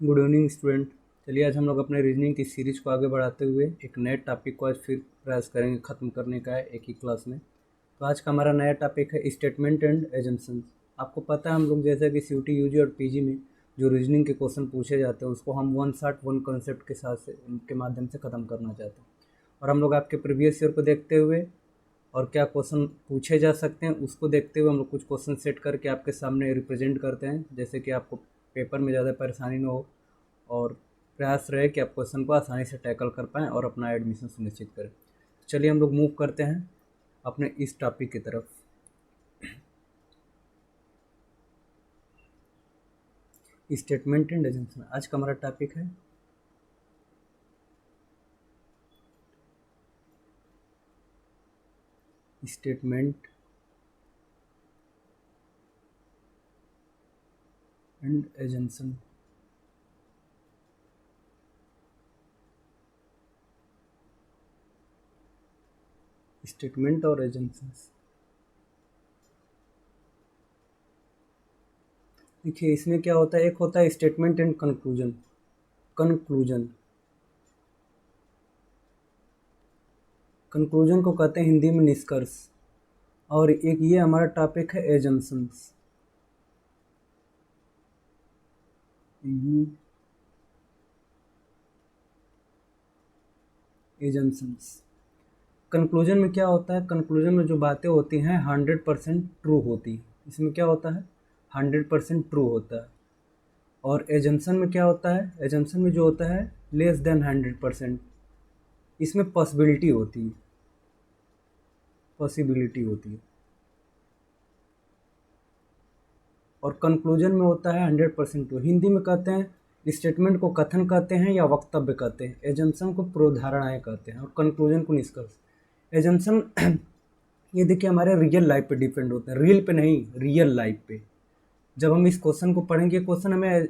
Good evening student. चलिए आज हम लोग अपने रीजनिंग की सीरीज को आगे बढ़ाते हुए एक नए टॉपिक को आज फिर प्रयास करेंगे ख़त्म करने का है एक ही क्लास में। तो आज का हमारा नया टॉपिक है स्टेटमेंट एंड एजम्पशंस। आपको पता है हम लोग जैसा कि सीयूटी यूजी और पीजी में जो रीजनिंग के क्वेश्चन पूछे जाते हैं उसको हम वन शॉट वन कॉन्सेप्ट के साथ से उनके माध्यम से ख़त्म करना चाहते हैं। और हम लोग आपके प्रीवियस ईयर को देखते हुए और क्या क्वेश्चन पूछे जा सकते हैं उसको देखते हुए हम लोग कुछ क्वेश्चन सेट करके आपके सामने रिप्रेजेंट करते हैं, जैसे कि आपको पेपर में ज़्यादा परेशानी न हो और प्रयास रहे कि आप क्वेश्चन को आसानी से टैकल कर पाएँ और अपना एडमिशन सुनिश्चित करें। चलिए हम लोग मूव करते हैं अपने इस टॉपिक की तरफ। स्टेटमेंट एंड एजम्पशन आज का हमारा टॉपिक है। Statement and assumption. स्टेटमेंट और एजम्पशंस, देखिए इसमें क्या होता है, एक होता है स्टेटमेंट एंड कंक्लूजन। कंक्लूजन को कहते हैं हिंदी में निष्कर्ष, और एक ये हमारा टॉपिक है एजम्पशंस। एजम्पशंस कंक्लूजन में क्या होता है, कंक्लूजन में जो बातें होती हैं 100% ट्रू होती है। इसमें क्या होता है, 100% ट्रू होता है। और एजम्पशन में क्या होता है, एजम्पशन में जो होता है लेस देन 100%, इसमें पॉसिबिलिटी होती है। और कंक्लूजन में होता है 100% ट्रू। हिंदी में कहते हैं स्टेटमेंट को कथन कहते हैं या वक्तव्य कहते हैं, एजम्पशन को पूर्वधारणाएं कहते हैं और कंक्लूजन को निष्कर्ष। एजम्पशन ये देखिए हमारे रियल लाइफ पे डिपेंड होते हैं, रियल पे नहीं, रियल लाइफ पे। जब हम इस क्वेश्चन को पढ़ेंगे, क्वेश्चन हमें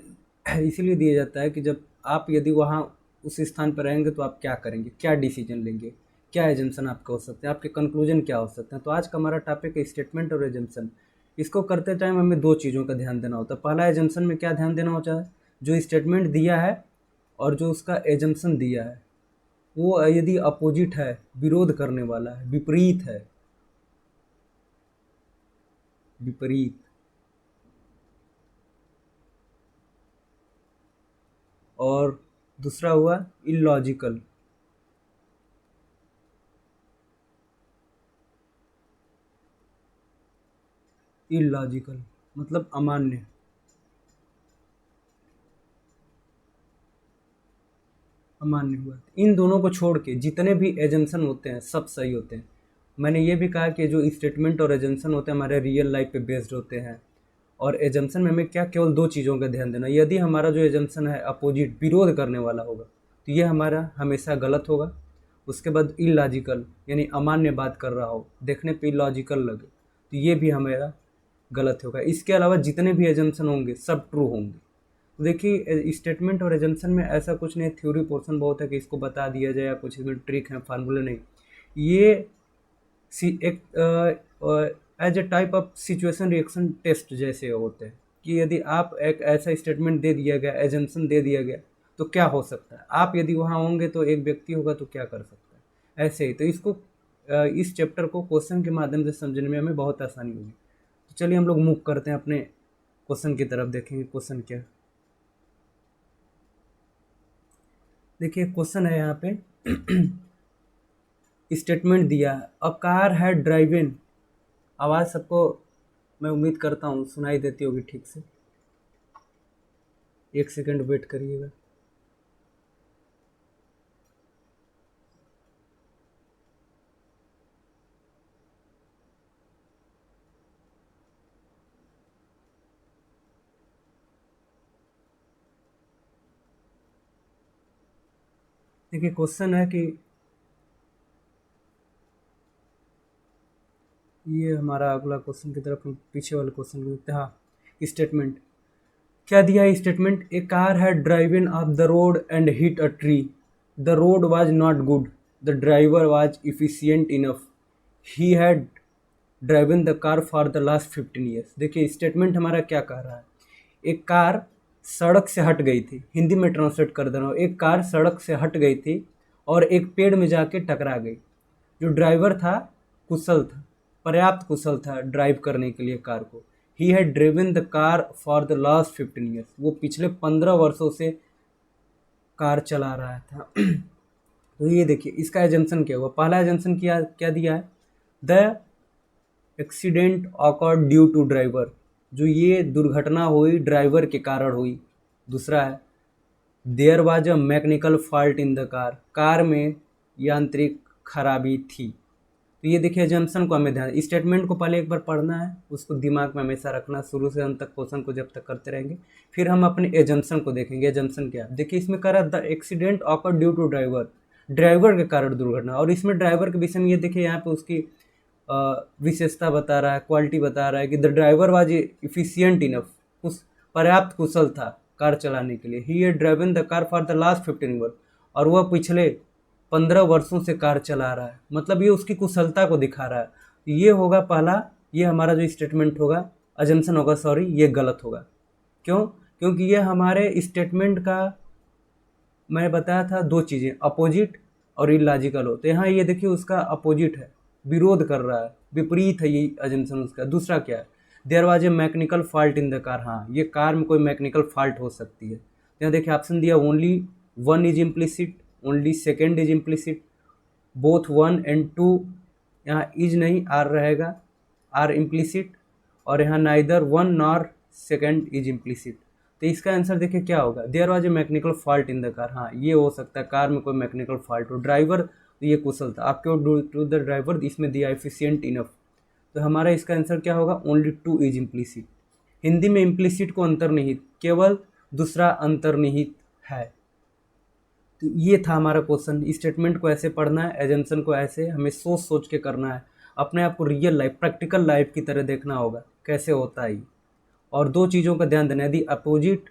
इसीलिए दिया जाता है कि जब आप यदि वहाँ उस स्थान पर रहेंगे तो आप क्या करेंगे, क्या डिसीजन लेंगे, क्या एजम्पशन आपका हो सकते हैं, आपके कंक्लूजन क्या हो सकते हैं। तो आज का हमारा टॉपिक है स्टेटमेंट और एजम्पशन। इसको करते टाइम हमें दो चीज़ों का ध्यान देना होता है। पहला, एजम्पशन में क्या ध्यान देना होता है, जो स्टेटमेंट दिया है और जो उसका एजम्पशन दिया है वो यदि अपोजिट है, विरोध करने वाला है, विपरीत है, विपरीत। और दूसरा हुआ इलॉजिकल। इलॉजिकल मतलब अमान्य। अमान्य हुआ। इन दोनों को छोड़ के जितने भी एजम्पशन होते हैं सब सही होते हैं। मैंने ये भी कहा कि जो स्टेटमेंट और एजम्पशन होते हैं हमारे रियल लाइफ पे बेस्ड होते हैं। और एजम्पशन में हमें क्या, केवल दो चीज़ों का ध्यान देना। यदि हमारा जो एजम्पशन है अपोजिट, विरोध करने वाला होगा तो ये हमारा हमेशा गलत होगा। उसके बाद इलॉजिकल यानी अमान्य बात कर रहा हो, देखने पे इलॉजिकल लगे, तो ये भी हमारा गलत होगा। इसके अलावा जितने भी एजम्पशन होंगे सब ट्रू होंगे। तो देखिए स्टेटमेंट और एजम्पशन में ऐसा कुछ नहीं, थ्योरी पोर्शन बहुत है कि इसको बता दिया जाए या कुछ इसमें ट्रिक है, फार्मूले नहीं। ये एक as a type of situation reaction test जैसे होते हैं कि यदि आप एक ऐसा स्टेटमेंट दे दिया गया, एजम्पशन दे दिया गया तो क्या हो सकता है, आप यदि वहाँ होंगे तो एक व्यक्ति होगा तो क्या कर सकता है, ऐसे ही। तो इसको इस चैप्टर को क्वेश्चन के माध्यम से समझने में हमें बहुत आसानी होगी। तो चलिए हम लोग मूव करते हैं अपने क्वेश्चन की तरफ, देखेंगे क्वेश्चन क्या। देखिए क्वेश्चन है यहाँ पे स्टेटमेंट दिया है, अ कार है ड्राइविंग। आवाज़ सबको मैं उम्मीद करता हूँ सुनाई देती होगी ठीक से। एक सेकंड वेट करिएगा। देखिए क्वेश्चन है कि ये हमारा अगला क्वेश्चन की तरफ पीछे वाले क्वेश्चन को देखते हैं। हाँ, स्टेटमेंट क्या दिया है statement, A car had driving of the road and hit a tree, the road was not good, the driver was efficient enough, he had driven the car for the last 15 years. देखिए statement हमारा क्या कह रहा है, एक car सड़क से हट गई थी। हिंदी में ट्रांसलेट कर दे रहा हूँ, एक कार सड़क से हट गई थी और एक पेड़ में जाके टकरा गई। जो ड्राइवर था कुशल था, पर्याप्त कुशल था ड्राइव करने के लिए कार को। He had driven the car for the last 15 years, वो पिछले 15 वर्षों से कार चला रहा था। तो ये देखिए इसका एजम्पशन क्या हुआ। पहला एजम्पशन क्या क्या दिया है, the accident occurred due to driver, जो ये दुर्घटना हुई ड्राइवर के कारण हुई। दूसरा है there was a mechanical fault in the car, car में यांत्रिक खराबी थी। तो ये देखिए एजम्पशन को हमें ध्यान, स्टेटमेंट को पहले एक बार पढ़ना है, उसको दिमाग में हमेशा रखना, शुरू से अंत तक क्वेश्चन को जब तक करते रहेंगे, फिर हम अपने एजम्पशन को देखेंगे। एजम्पशन क्या है, देखिए इसमें कह रहा है the accident occurred due to driver, driver के कारण दुर्घटना। और इसमें ड्राइवर के विषय में ये देखिए यहाँ पे उसकी विशेषता बता रहा है, क्वालिटी बता रहा है कि the driver was efficient enough, उस पर्याप्त कुशल था कार चलाने के लिए। He had driven the car for the last 15 year, और वह पिछले 15 वर्षों से कार चला रहा है, मतलब ये उसकी कुशलता को दिखा रहा है। ये होगा पहला, ये हमारा जो स्टेटमेंट होगा, अजम्पशन होगा, सॉरी ये गलत होगा। क्यों, क्योंकि ये हमारे स्टेटमेंट का मैं बताया था दो चीज़ें, अपोजिट और इलॉजिकल हो। तो यहाँ ये देखिए उसका अपोजिट है, विरोध कर रहा है, विपरीत है ये अजम्पशन उसका। दूसरा क्या है, there was a mechanical fault in the car, हाँ ये कार में कोई मैकेनिकल फॉल्ट हो सकती है। यहाँ देखिए ऑप्शन दिया only one is implicit, only second is implicit, both 1 and 2, यहाँ इज नहीं आर रहेगा, आर इम्प्लिसिट, और यहाँ neither 1 nor second is implicit. तो इसका आंसर देखिए क्या होगा, there was a mechanical fault in the car, हाँ ये हो सकता है कार में कोई मैकेनिकल फॉल्ट हो। ड्राइवर तो ये कुशल था, आपके टू द ड्राइवर इसमें दिया एफिशिएंट इनफ, तो हमारा इसका आंसर क्या होगा, ओनली 2 इज इम्प्लिसिट। हिंदी में इम्प्लिसिट को अंतर्निहित, केवल दूसरा अंतर्निहित है। तो ये था हमारा क्वेश्चन। स्टेटमेंट को ऐसे पढ़ना है, एजम्पशन को ऐसे हमें सोच सोच के करना है, अपने आप को रियल लाइफ प्रैक्टिकल लाइफ की तरह देखना होगा कैसे होता है। और दो चीज़ों का ध्यान देना, यदि अपोजिट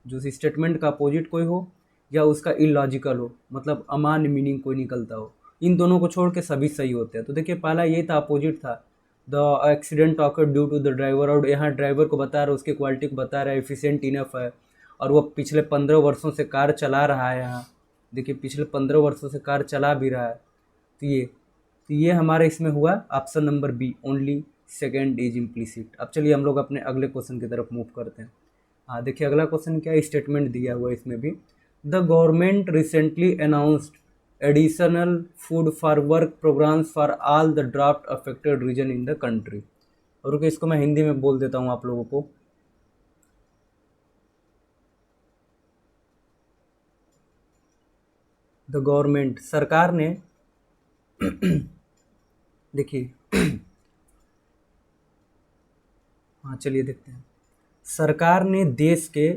जो स्टेटमेंट का अपोजिट कोई हो या उसका इलॉजिकल हो, मतलब अमान्य मीनिंग कोई निकलता हो, इन दोनों को छोड़ के सभी सही होते हैं। तो देखिए पहला ये था, अपोजिट था, the accident occurred due to the driver, और यहाँ ड्राइवर को बता रहा है, उसकी क्वालिटी को बता रहा है, एफिशिएंट इनफ है, और वो पिछले 15 वर्षों से कार चला रहा है। यहाँ देखिए पिछले 15 वर्षों से कार चला भी रहा है। तो ये हमारा इसमें हुआ option number B, only second is implicit. अब चलिए हम लोग अपने अगले क्वेश्चन की तरफ मूव करते हैं। हाँ देखिए अगला क्वेश्चन क्या है, स्टेटमेंट दिया हुआ है इसमें भी, the government recently announced additional food for work programmes for all the drought affected region in the country. और इसको मैं हिंदी में बोल देता हूँ आप लोगों को। द गवर्नमेंट, सरकार ने देखिए हाँ चलिए देखते हैं। सरकार ने देश के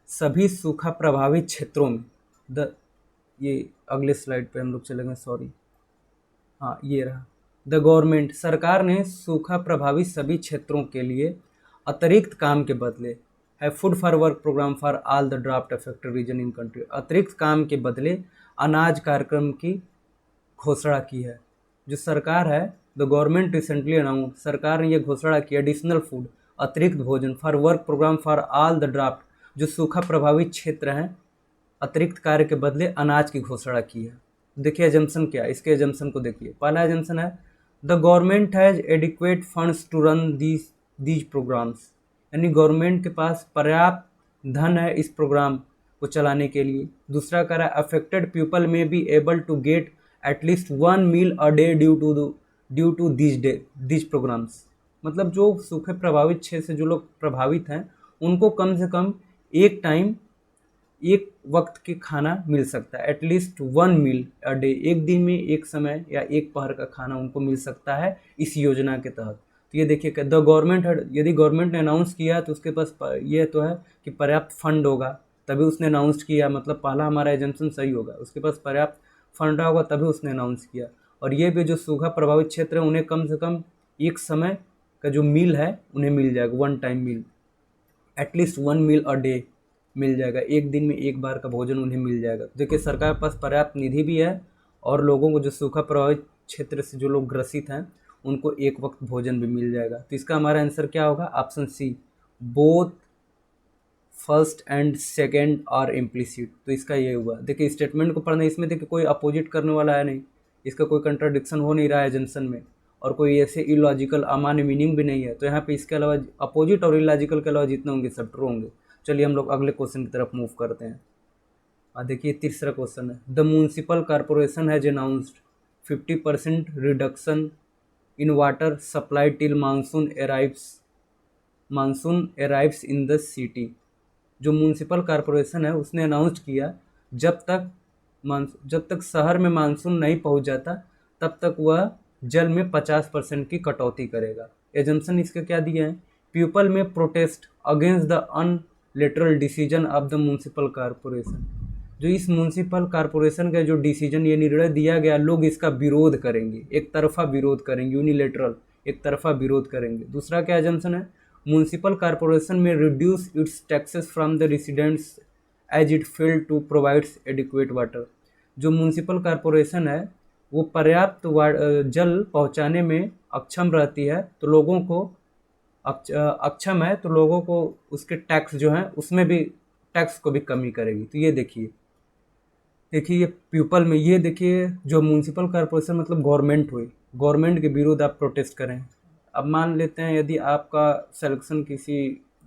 सभी सूखा प्रभावित क्षेत्रों में ये अगले स्लाइड पे हम लोग चलेंगे, सॉरी, हाँ ये रहा। द गवर्नमेंट, सरकार ने सूखा प्रभावित सभी क्षेत्रों के लिए अतिरिक्त काम के बदले है food for work programme for all the drought affected region in country, अतिरिक्त काम के बदले अनाज कार्यक्रम की घोषणा की है। जो सरकार है, द गवर्नमेंट रिसेंटली अनाउंस, सरकार ने यह घोषणा की एडिशनल फूड, अतिरिक्त भोजन, for work programme for all the drought, जो सूखा प्रभावित क्षेत्र हैं, अतिरिक्त कार्य के बदले अनाज की घोषणा की है। देखिए एजम्पशन क्या है, इसके एजम्पशन को देखिए। पहला एजम्पशन है the government has adequate funds to run these programmes, यानी गवर्नमेंट के पास पर्याप्त धन है इस प्रोग्राम को चलाने के लिए। दूसरा कह रहा है अफेक्टेड पीपल में be able to get at least 1 meal a day due to these programmes, मतलब जो सूखे प्रभावित क्षेत्र से जो लोग प्रभावित हैं उनको कम से कम एक टाइम, एक वक्त के खाना मिल सकता है, एटलीस्ट 1 मील अ डे, एक दिन में एक समय या एक पहर का खाना उनको मिल सकता है इस योजना के तहत। तो ये देखिए द गवर्नमेंट, यदि गवर्नमेंट ने अनाउंस किया तो उसके पास ये तो है कि पर्याप्त फंड होगा तभी उसने अनाउंस किया, मतलब पहला हमारा एजम्पशन सही होगा, उसके पास पर्याप्त फंड होगा तभी उसने अनाउंस किया। और ये भी जो सूखा प्रभावित क्षेत्र है उन्हें कम से कम एक समय का जो मील है उन्हें मिल जाएगा, 1 time meal, at least 1 meal a day मिल जाएगा, एक दिन में एक बार का भोजन उन्हें मिल जाएगा। देखिए सरकार के पास पर्याप्त निधि भी है और लोगों को जो सूखा प्रभावित क्षेत्र से जो लोग ग्रसित हैं उनको एक वक्त भोजन भी मिल जाएगा। तो इसका हमारा आंसर क्या होगा, option C, both first and second are implicit. तो इसका ये हुआ, देखिए स्टेटमेंट को पढ़ना, इसमें देखिए कोई अपोजिट करने वाला है नहीं, इसका कोई कंट्राडिक्शन हो नहीं रहा है एजेंशन में, और कोई ऐसे इलॉजिकल अमान्य मीनिंग भी नहीं है। तो यहाँ पे इसके अलावा अपोजिट और इलॉजिकल के अलावा जितने होंगे सब ट्रू होंगे। चलिए हम लोग अगले क्वेश्चन की तरफ मूव करते हैं। देखिए तीसरा क्वेश्चन है, the municipal corporation has announced 50% reduction in water supply till monsoon arrives in the city. जो म्युनिसिपल कॉर्पोरेशन है उसने अनाउंस किया जब तक शहर में मानसून नहीं पहुंच जाता तब तक वह जल में 50% की कटौती करेगा। एजम्पशन इसके क्या दिए हैं, पीपल में protest against the unilateral decision of the municipal corporation. जो इस म्युनिसिपल कॉर्पोरेशन का जो डिसीजन, ये निर्णय दिया गया, लोग इसका विरोध करेंगे, एक तरफा विरोध करेंगे, यूनिलेटरल एक तरफा विरोध करेंगे। दूसरा क्या एजम्पशन है, म्युनिसिपल कॉर्पोरेशन में reduce its taxes from the residents as it fail to provides adequate water. जो म्युनिसिपल कॉर्पोरेशन है वो पर्याप्त जल पहुंचाने में अक्षम रहती है, तो लोगों को अक्षम है, तो लोगों को उसके टैक्स जो है उसमें भी टैक्स को भी कमी करेगी। तो ये देखिए ये पीपल में, ये देखिए जो म्युनिसिपल कॉर्पोरेशन मतलब गवर्नमेंट हुई, गवर्नमेंट के विरुद्ध आप प्रोटेस्ट करें। अब मान लेते हैं यदि आपका सिलेक्शन किसी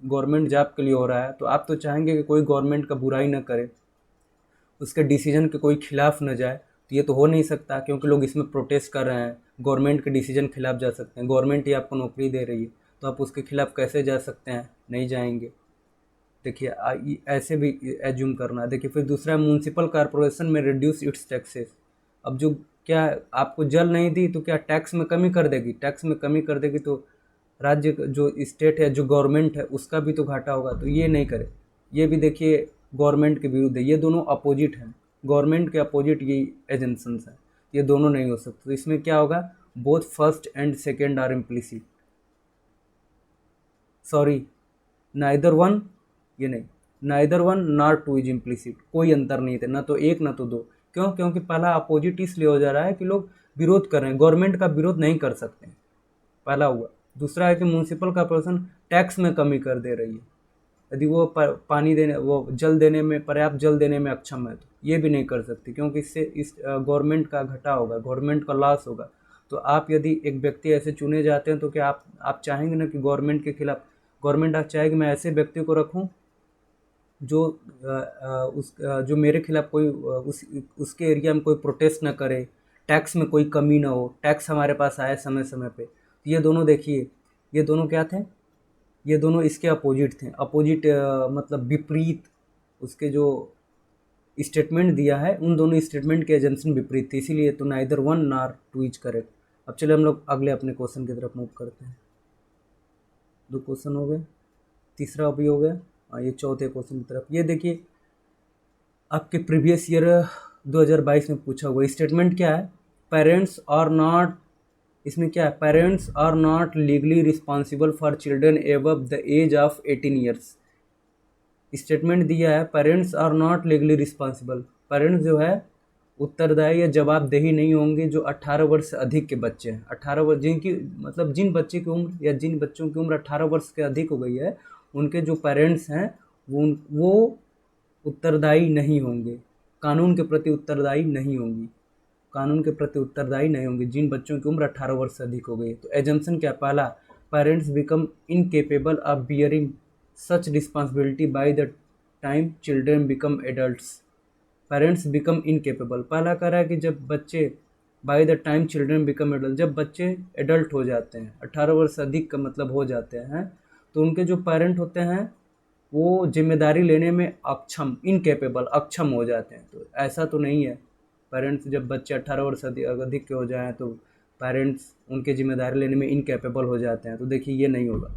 गवर्नमेंट जॉब के लिए हो रहा है, तो आप तो चाहेंगे कि कोई गवर्नमेंट का बुराई ना करे, उसके डिसीजन के कोई खिलाफ न जाए। तो ये तो हो नहीं सकता, क्योंकि लोग इसमें प्रोटेस्ट कर रहे हैं, गवर्नमेंट के डिसीजन खिलाफ जा सकते हैं, गवर्नमेंट ही आपको नौकरी दे रही है, तो आप उसके खिलाफ कैसे जा सकते हैं, नहीं जाएंगे। देखिए ऐसे भी एज्यूम करना है। देखिए फिर दूसरा, म्युनिसिपल कॉर्पोरेशन में रिड्यूस इट्स टैक्सेस। अब जो क्या आपको जल नहीं दी तो क्या टैक्स में कमी कर देगी, टैक्स में कमी कर देगी तो राज्य जो स्टेट है, जो गवर्नमेंट है, उसका भी तो घाटा होगा, तो ये नहीं करे। ये भी देखिए गवर्नमेंट के विरुद्ध है, ये दोनों अपोजिट हैं, गवर्नमेंट के अपोजिट ये एजेंशंस हैं, ये दोनों नहीं हो सकते। तो इसमें क्या होगा, both first and second are implicit, sorry neither one, ये नहीं, neither one nor two is implicit, कोई अंतर नहीं थे, ना तो एक ना तो दो। क्यों, क्योंकि पहला अपोजिट इसलिए हो जा रहा है कि लोग विरोध कर रहे हैं, गवर्नमेंट का विरोध नहीं कर सकते, पहला हुआ। दूसरा है कि म्युनिसिपल कॉर्पोरेशन टैक्स में कमी कर दे रही है, यदि वो पानी देने, वो जल देने में, पर्याप्त जल देने में अक्षम है, तो ये भी नहीं कर सकती, क्योंकि इससे इस गवर्नमेंट का घाटा होगा, गवर्नमेंट का लॉस होगा। तो आप यदि एक व्यक्ति ऐसे चुने जाते हैं तो क्या आप चाहेंगे ना कि गवर्नमेंट के खिलाफ, गवर्नमेंट आप चाहेगी मैं ऐसे व्यक्ति को रखूं जो मेरे खिलाफ कोई उसके एरिया में कोई प्रोटेस्ट ना करे, टैक्स में कोई कमी ना हो, टैक्स हमारे पास आए समय समय पे। तो ये दोनों देखिए, ये दोनों क्या थे, ये दोनों इसके अपोजिट थे, अपोजिट मतलब विपरीत, उसके जो स्टेटमेंट दिया है उन दोनों स्टेटमेंट के एजेंशन विपरीत थी, इसीलिए तो neither one nor two is correct. अब चलिए हम लोग अगले अपने क्वेश्चन की तरफ मूव करते हैं। 2 क्वेश्चन हो गए, तीसरा भी हो गया, ये चौथे क्वेश्चन की तरफ। ये देखिए आपके प्रीवियस ईयर 2022 में पूछा हुआ स्टेटमेंट क्या है, पेरेंट्स आर नॉट, इसमें क्या है, parents are not legally responsible for children above the age of 18 years. Statement दिया है, parents are not legally responsible, parents जो है उत्तरदायी या जवाबदेही नहीं होंगे जो 18 वर्ष से अधिक के बच्चे हैं। 18 वर्ष जिनकी, मतलब जिन बच्चे की उम्र या जिन बच्चों की उम्र 18 वर्ष के अधिक हो गई है, उनके जो पेरेंट्स हैं वो उत्तरदायी नहीं होंगे, कानून के प्रति उत्तरदायी नहीं होंगी, कानून के प्रति उत्तरदायी नहीं होंगे जिन बच्चों की उम्र 18 वर्ष से अधिक हो गई। तो एजम्पशन क्या, पहला, parents become incapable of bearing such responsibility by the time children become adults. Parents become incapable, पहला कह रहा है कि जब बच्चे, bye the time children become adult, जब बच्चे एडल्ट हो जाते हैं, 18 वर्ष से अधिक का मतलब हो जाते हैं, तो उनके जो पेरेंट होते हैं वो जिम्मेदारी लेने में अक्षम, इनकेपेबल, अक्षम हो जाते हैं। तो ऐसा तो नहीं है, पेरेंट्स जब बच्चे 18 वर्ष से अधिक के हो जाएं तो पेरेंट्स उनके जिम्मेदारी लेने में इनकेपेबल हो जाते हैं, तो देखिए ये नहीं होगा।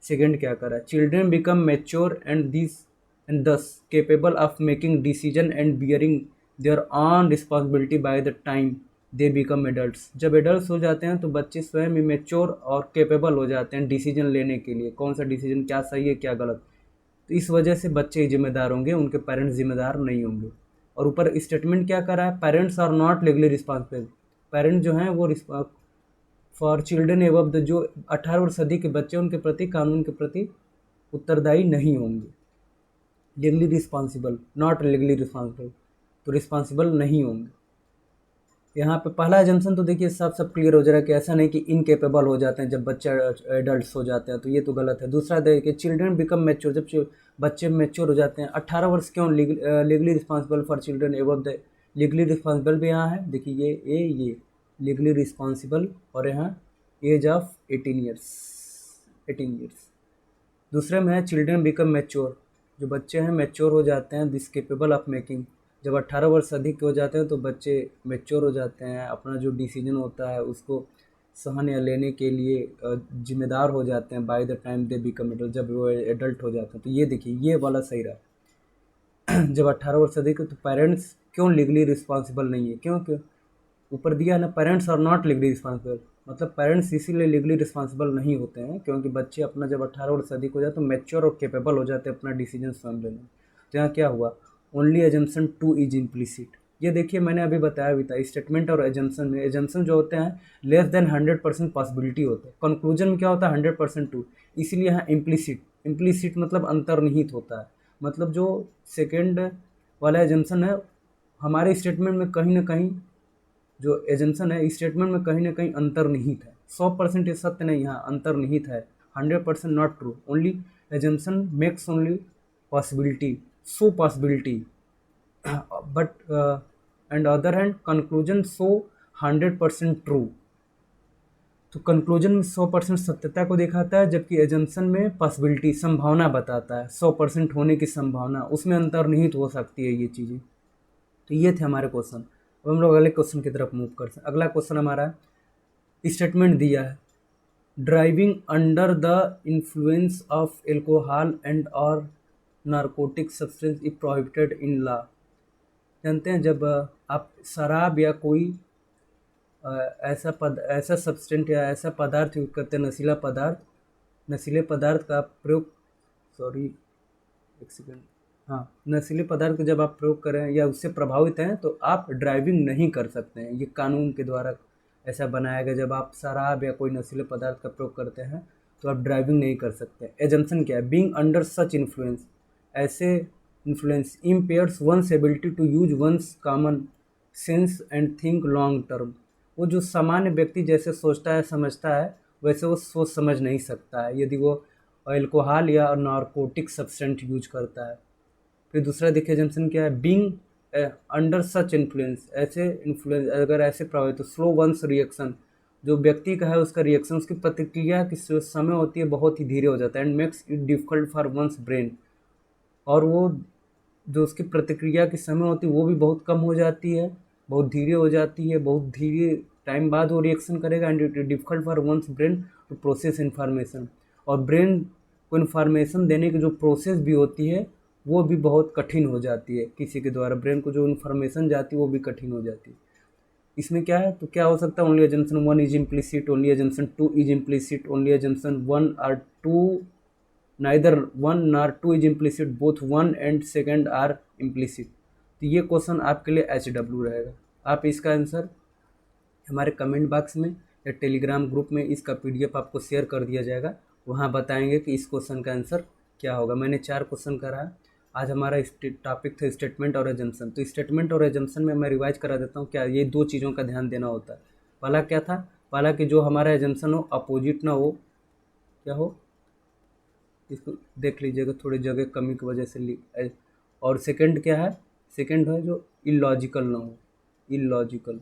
सेकंड क्या करा, children become mature and thus capable of making decision and bearing their on responsibility by the time they become adults. जब एडल्ट हो जाते हैं तो बच्चे स्वयं ही मैच्योर और केपेबल हो जाते हैं डिसीजन लेने के लिए, कौन सा डिसीजन क्या सही है क्या गलत। तो इस वजह से बच्चे ही जिम्मेदार होंगे, उनके पेरेंट्स जिम्मेदार नहीं होंगे। और ऊपर स्टेटमेंट क्या कर रहा है, parents are not legally responsible, parents जो हैं वो फॉर चिल्ड्रन एबव द, जो 18 वर्ष से अधिक के बच्चे उनके प्रति, कानून के प्रति उत्तरदायी नहीं होंगे। Legally responsible, not legally responsible, तो रिस्पॉन्सिबल नहीं होंगे। यहाँ पे पहला एजम्पशन तो देखिए सब क्लियर हो जा रहा है कि ऐसा नहीं कि इनकेपेबल हो जाते हैं जब बच्चे एडल्ट हो जाते हैं, तो ये तो गलत है। दूसरा देखिए चिल्ड्रन बिकम मैच्योर, जब बच्चे मैच्योर हो जाते हैं। 18 वर्ष क्यों legally responsible for children above the, legally responsible भी यहाँ है, देखिए ये लीगली रिस्पॉन्सिबल, और यहाँ एज ऑफ 18 ईयर्स। दूसरे में है चिल्ड्रन बिकम मैच्योर, जो बच्चे हैं मैच्योर हो जाते हैं, दिस केपेबल ऑफ मेकिंग। जब 18 वर्ष अधिक हो जाते हैं तो बच्चे मैच्योर हो जाते हैं, अपना जो डिसीजन होता है उसको सहन या लेने के लिए जिम्मेदार हो जाते हैं। Bye the time they become adult, जब वो एडल्ट हो जाते हैं। तो ये देखिए ये वाला सही रहा। जब 18 वर्ष अधिक, तो पेरेंट्स क्यों लीगली रिस्पॉन्सिबल नहीं है, क्योंकि ऊपर दिया है ना, parents are not legally responsible, मतलब पेरेंट्स इसीलिए लीगली रिस्पॉन्सिबल नहीं होते हैं क्योंकि बच्चे अपना जब 18 वर्ष से अधिक हो जाए तो मैच्योर और केपेबल हो जाते हैं अपना डिसीजन स्वयं लेने। तो यहाँ क्या हुआ, only assumption to is implicit. ये देखिए मैंने अभी बताया भी था, स्टेटमेंट और एजम्पशन में, एजम्पशन जो होते हैं लेस देन 100% पॉसिबिलिटी होते हैं, कंक्लूजन में क्या होता है 100% टू, इसीलिए यहाँ इम्प्लिसिट, इम्प्लिसिट मतलब अंतर्निहित होता है। मतलब जो सेकेंड वाला एजम्पशन है हमारे स्टेटमेंट में कहीं ना कहीं, जो एजम्पशन है स्टेटमेंट में कहीं ना कहीं अंतर्निहित है, 100% ये सत्य नहीं, यहाँ अंतर्निहित है, 100% not true. Only assumption makes only possibility, so possibility, but and other hand conclusion so 100% true. तो कंक्लूजन में 100% सत्यता को दिखाता है, जबकि एजम्पशन में पॉसिबिलिटी, संभावना बताता है, 100% होने की संभावना, उसमें अंतर्निहित हो सकती है ये चीज़ें। तो ये थे हमारे क्वेश्चन। अब हम लोग अगले क्वेश्चन की तरफ मूव करते हैं। अगला क्वेश्चन हमारा स्टेटमेंट दिया है, driving under the influence of alcohol and और narcotic substance is prohibited in law. जानते हैं जब आप शराब या कोई ऐसा सब्सटेंट या ऐसा पदार्थ यूज करते हैं, नशीले पदार्थ का प्रयोग, सॉरी एक सेकेंड, हाँ, नशीले पदार्थ को जब आप प्रयोग करें या उससे प्रभावित हैं तो आप ड्राइविंग नहीं कर सकते हैं। ये कानून के द्वारा ऐसा बनाया गया, जब आप शराब या कोई नशीले पदार्थ का प्रयोग करते हैं तो आप ड्राइविंग नहीं कर सकते। एजम्पशन क्या है, बीइंग अंडर सच इन्फ्लुएंस, ऐसे influence impairs one's ability to use one's common sense and think long term. वो जो सामान्य व्यक्ति जैसे सोचता है समझता है वैसे वो सोच समझ नहीं सकता है यदि वो अल्कोहल या नारकोटिक सब्सटेंट यूज करता है। फिर दूसरा देखिए एजम्पशन क्या है, बीइंग अंडर सच इन्फ्लुएंस, ऐसे इन्फ्लुएंस अगर ऐसे प्रभावित, तो स्लो वंस रिएक्शन, जो व्यक्ति का है उसका रिएक्शन, उसकी प्रतिक्रिया की जो समय होती है बहुत ही धीरे हो जाता है, and makes it difficult for one's brain, और वो जो उसकी प्रतिक्रिया की समय होती है वो भी बहुत कम हो जाती है, बहुत धीरे हो जाती है, बहुत धीरे टाइम बाद वो रिएक्शन करेगा, and it difficult for one's brain to process information, और ब्रेन को इन्फॉर्मेशन देने की जो प्रोसेस भी होती है वो भी बहुत कठिन हो जाती है, किसी के द्वारा ब्रेन को जो इन्फॉर्मेशन जाती है वो भी कठिन हो जाती है। इसमें क्या है, तो क्या हो सकता है, only assumption 1 is implicit, only assumption 2 is implicit, only assumption 1 और 2, neither 1 nor 2 is implicit, both 1 and 2 are implicit. तो ये क्वेश्चन आपके लिए HW रहेगा। आप इसका आंसर हमारे कमेंट बॉक्स में या टेलीग्राम ग्रुप में इसका PDF आपको शेयर कर दिया जाएगा, वहाँ बताएंगे कि इस क्वेश्चन का आंसर क्या होगा। मैंने 4 क्वेश्चन करा है। आज हमारा टॉपिक था स्टेटमेंट और एजम्पशन। तो स्टेटमेंट और एजम्पशन में मैं रिवाइज करा देता हूँ, क्या ये 2 चीज़ों का ध्यान देना होता है। पहला क्या था, पहला कि जो हमारा एजम्पशन हो अपोजिट ना हो, क्या हो, इसको देख लीजिएगा, थोड़ी जगह कमी की वजह से और सेकंड क्या है, सेकंड है जो इलॉजिकल ना हो, इलॉजिकल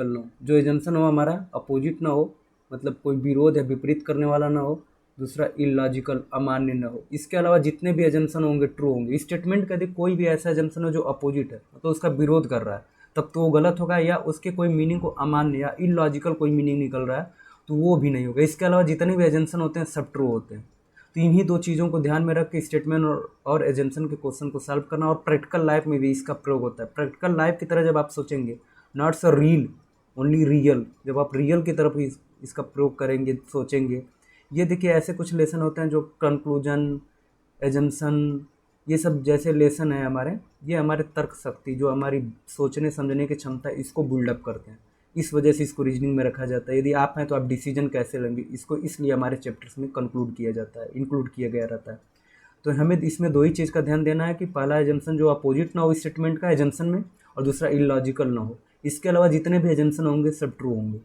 ना हो, जो एजम्पशन हो हमारा अपोजिट ना हो, मतलब कोई विरोध या विपरीत करने वाला ना हो। दूसरा इलॉजिकल, अमान्य ना हो। इसके अलावा जितने भी एजम्पशन होंगे ट्रू होंगे। स्टेटमेंट का यदि कोई भी ऐसा एजम्पशन हो जो अपोजिट है तो उसका विरोध कर रहा है तब तो वो गलत होगा, या उसके कोई मीनिंग को अमान्य या इलॉजिकल कोई मीनिंग निकल रहा है तो वो भी नहीं होगा। इसके अलावा जितने भी एजम्पशन होते हैं सब ट्रू होते हैं। तो इन्हीं 2 चीज़ों को ध्यान में रख के स्टेटमेंट और एजम्पशन के क्वेश्चन को सॉल्व करना, और प्रैक्टिकल लाइफ में भी इसका प्रयोग होता है। प्रैक्टिकल लाइफ की तरह जब आप सोचेंगे, not so reel, only real, जब आप रियल की तरफ इसका प्रयोग करेंगे, सोचेंगे। ये देखिए ऐसे कुछ लेसन होते हैं जो कंक्लूजन, एजम्पशन, ये सब जैसे लेसन है हमारे, ये हमारे तर्क शक्ति, जो हमारी सोचने समझने की क्षमता, इसको बिल्डअप करते हैं। इस वजह से इसको रीजनिंग में रखा जाता है। यदि आप हैं तो आप डिसीजन कैसे लेंगे, इसको इसलिए हमारे चैप्टर्स में कंक्लूड किया जाता है, इंक्लूड किया गया रहता है। तो हमें इसमें दो ही चीज़ का ध्यान देना है कि पहला एजम्पशन जो अपोजिट ना हो स्टेटमेंट का एजम्पशन में, और दूसरा इलॉजिकल ना हो। इसके अलावा जितने भी एजम्पशन होंगे सब ट्रू होंगे।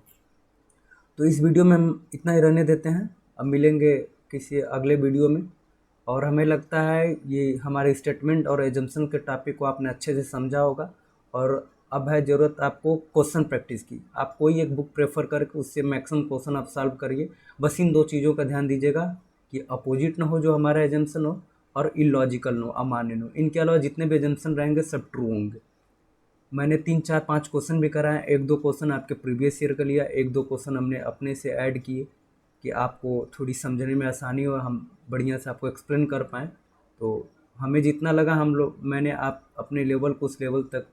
तो इस वीडियो में हम इतना ही रहने देते हैं, अब मिलेंगे किसी अगले वीडियो में। और हमें लगता है ये हमारे स्टेटमेंट और एजम्पशन के टॉपिक को आपने अच्छे से समझा होगा। और अब है ज़रूरत आपको क्वेश्चन प्रैक्टिस की। आप कोई एक बुक प्रेफर करके उससे मैक्सिमम क्वेश्चन आप सॉल्व करिए। बस इन दो चीज़ों का ध्यान दीजिएगा कि अपोजिट ना हो जो हमारा एजम्पशन हो, और इलॉजिकल ना हो, अमान्य ना हो। इनके अलावा जितने भी एजम्पशन रहेंगे सब ट्रू होंगे। मैंने 3 4 5 क्वेश्चन भी कराए, 1 2 क्वेश्चन आपके प्रीवियस ईयर का लिया, 1 2 क्वेश्चन हमने अपने से ऐड किए कि आपको थोड़ी समझने में आसानी हो, हम बढ़िया से आपको एक्सप्लेन कर पाएँ। तो हमें जितना लगा मैंने आप अपने लेवल को उस लेवल तक,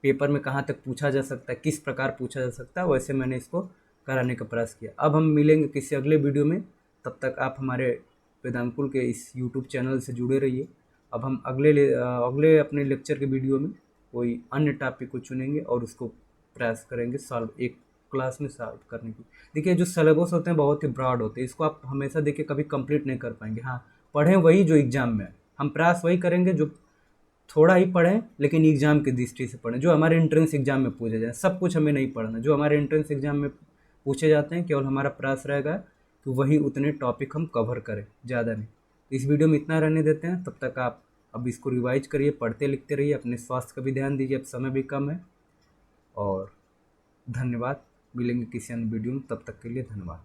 पेपर में कहाँ तक पूछा जा सकता है, किस प्रकार पूछा जा सकता है, वैसे मैंने इसको कराने का प्रयास किया। अब हम मिलेंगे किसी अगले वीडियो में, तब तक आप हमारे वेदांकुल के इस यूट्यूब चैनल से जुड़े रहिए। अब हम अगले अपने लेक्चर के वीडियो में कोई अन्य टॉपिक को चुनेंगे और उसको प्रयास करेंगे सॉल्व, एक क्लास में सॉल्व करने की। देखिए जो सिलेबस होते हैं बहुत ही ब्रॉड होते हैं, इसको आप हमेशा देखिए कभी कंप्लीट नहीं कर पाएंगे। हाँ, पढ़ें वही जो एग्ज़ाम में है, हम प्रयास वही करेंगे जो थोड़ा ही पढ़ें, लेकिन एग्ज़ाम की दृष्टि से पढ़ें, जो हमारे एंट्रेंस एग्ज़ाम में पूछे जाए। सब कुछ हमें नहीं पढ़ना, जो हमारे एंट्रेंस एग्ज़ाम में पूछे जाते हैं केवल हमारा प्रयास रहेगा कि वही उतने टॉपिक हम कवर करें, ज़्यादा नहीं। इस वीडियो में इतना रहने देते हैं, तब तक आप अब इसको रिवाइज करिए, पढ़ते लिखते रहिए, अपने स्वास्थ्य का भी ध्यान दीजिए, अब समय भी कम है। और धन्यवाद, मिलेंगे किसी अन्य वीडियो में, तब तक के लिए धन्यवाद।